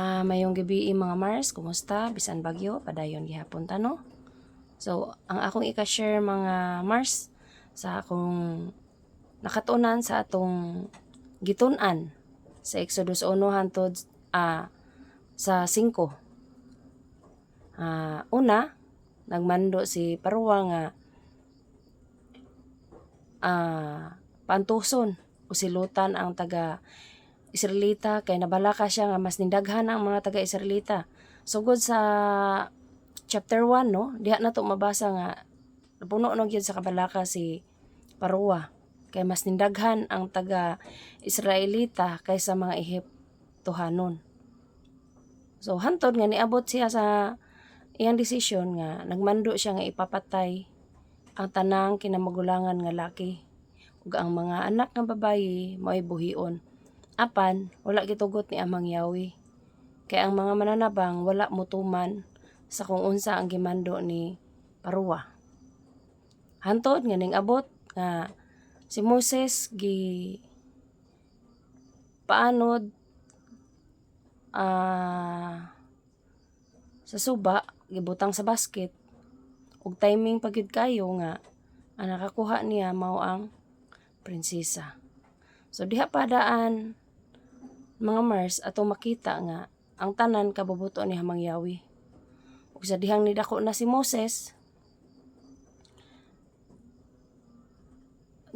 Mayong gabi mga Mars, kumusta? Bisan bagyo, padayon gihapon ta no. So, ang akong ika-share mga Mars sa akong nakatunan sa atong gitun-an sa Exodus 1 hangtod sa 5. Una, nagmando si Parwa nga pantuson o silutan ang taga Israelita kay nabalaka siya nga mas nindaghan ang mga taga-Israelita. Sugod sa chapter 1 no, diha na to mabasa nga puno no gyud sa kabalaka si Parua kay mas nindaghan ang taga-Israelita kaysa mga Ehiptohanon. So hantod nga niabot siya sa iyang desisyon nga nagmando siya nga ipapatay ang tanang kinamagulangan nga laki ug ang mga anak nga babayi mao'y buhion. Apan, wala gitugot ni Amang Yahweh. Kaya ang mga mananabang wala mutuman sa kung unsa ang gimando ni Parua. Hantod nga ning abot nga si Moses paanod sa suba, gibutang sa basket ug timing pagyud kayo nga ang nakakuha niya mao ang prinsesa. So diha padaan mga Mars atong makita nga ang tanan kabubuto ni Hamang Yahweh. Ug sa dihang nidako na si Moses,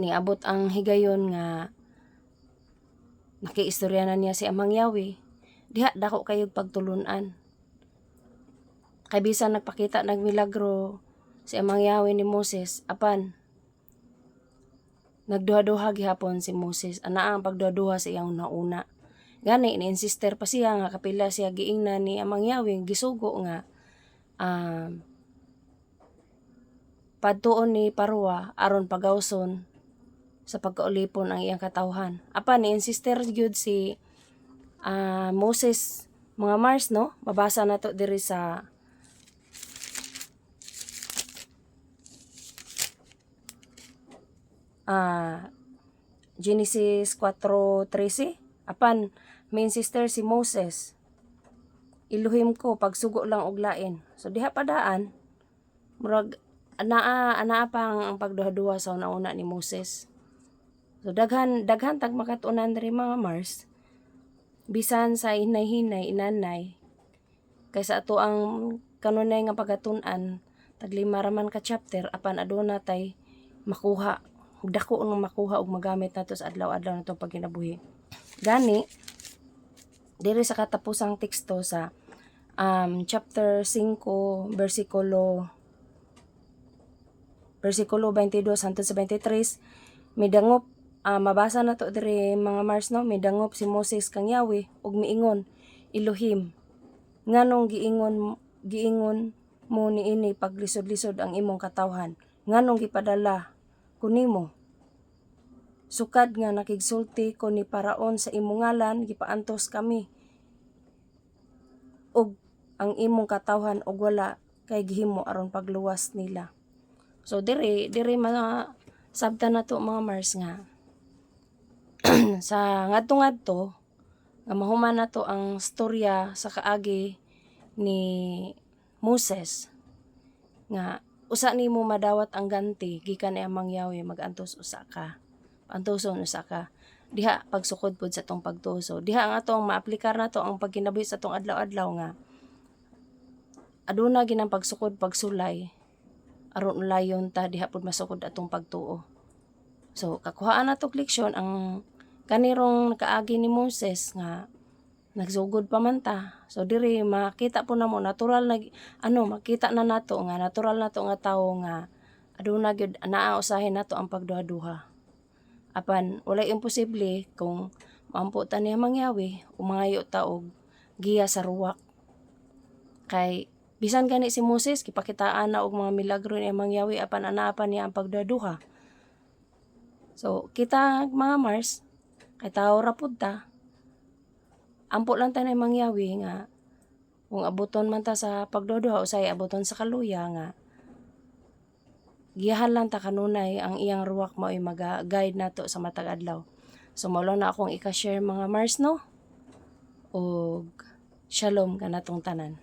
niabot ang higayon nga nakiistorya na niya si Amang Yahweh, diha dako kayog pagtulunan. Kay bisan nagpakita nagmilagro si Amang Yahweh ni Moses, apan nagduha-duha gihapon si Moses, ana ang pagduha-duha sa iyang nauna. Gani ni-insister pa siya nga kapila siya giingna ni Amang Yahweh gisugo nga padtuon ni Parwa aron pagawson sa pagkaulipon ang iyang katawhan. Apan ni-insister gyud si Moses mga Mars no, mabasa na to diri sa Genesis 4:13. Apan main sister si Moses, iluhim ko pagsugo lang og lain. So diha padaan murag anaa pa ang pagduha-duha sa una ni Moses. So daghan tag makatunan diri mga Mars. Bisan sa inay-hinay inanay kaysa ato ang kanunay nga pagatun-an taglima raman ka chapter apan aduna tay makuha dako nga makuha ug magamit nato sa adlaw-adlaw natong pagkinabuhi. Gani diri sa katapusang teksto sa chapter 5 versikulo 22 hangtod sa 23 midangop mabasa na to diri mga Mars no, midangop si Moses kang Yahweh ug miingon, Elohim, nganong giingon mo niini paglisod-lisod ang imong katawhan, nganong gipadala kunimo? Sukad nga nakigsulti ko ni Paraon sa imong ngalan, gipaantos kami ug ang imong katawhan og wala kay gihimo aron pagluwas nila. So diri mga sabta na to mga Mars nga sa ngadto-ngadto nga mahuman na to ang storya sa kaagi ni Moses nga usa nimo madawat ang ganti gikan ni Amang Yahweh magantos usa ka. Pantuson usa ka. Diha pagsukod pod sa tong pagtuso. Diha ang atong maaplikar nato ang pagkinabuhi sa tong adlaw-adlaw nga aduna ginang pagsukod pagsulay aron ulayon ta diha pod masukod atong pagtuo. So kakuhaan nato leksyon ang kanirong kaagi ni Moses nga nagsugod pa man ta. So diri makita po namo natural na makita na nato nga natural nato nga tawo nga aduna gyud naa usahin nato ang pagduha-duha. Apan walay imposible kung maampo ta ni Amang Yahweh umangayo ta og giya sa ruwak. Kay bisan gani si Moses gipakitaan na og mga milagro ni Amang Yahweh apan anaa pa niya ang pagduha-duha. So kita mga Mars kay tao ra pud ta. Ampo lang ta ni Amang Yahweh nga kung abuton man ta sa pagduha-duha usay abuton sa kaluya nga giyahan lang ta kanunay ang iyang ruwak mao'y maga-guide nato sa matag adlaw. So mao lang na akong ika-share mga Mars no. Og Shalom kanatong tanan.